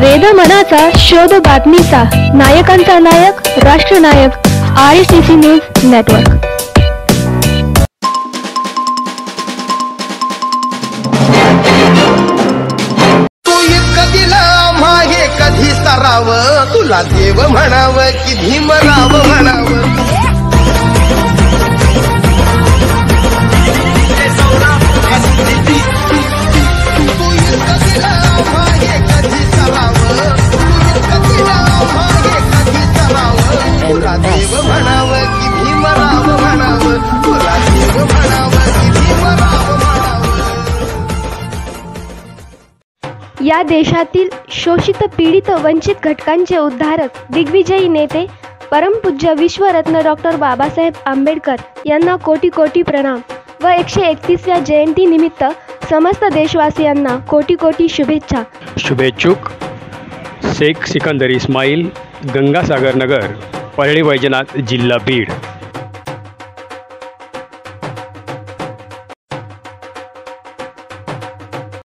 वेद मनाचा शोध बातमीचा, नायकांचा नायक राष्ट्रनायक RSTC न्यूज नेटवर्क। कधी सराव तुला देव म्हणाव की भीमराव म्हणाव। तुला देव म्हणाव की भीमराव म्हणाव, तुला देव म्हणाव की भीमराव म्हणाव। या देशातील शोषित पीडित वंचित घटकांचे उद्धारक दिग्विजयी नेते परमपूज्य विश्वरत्न डॉक्टर बाबासाहेब आंबेडकर यांना कोटी कोटी प्रणाम व 131व्या जयंती निमित्त समस्त देशवासियांना कोटी कोटी शुभेच्छा। शुभेच्छुक शेख सिकंदर इस्माईल, गंगासागर नगर, परळी वैजनाथ, जिल्हा बीड।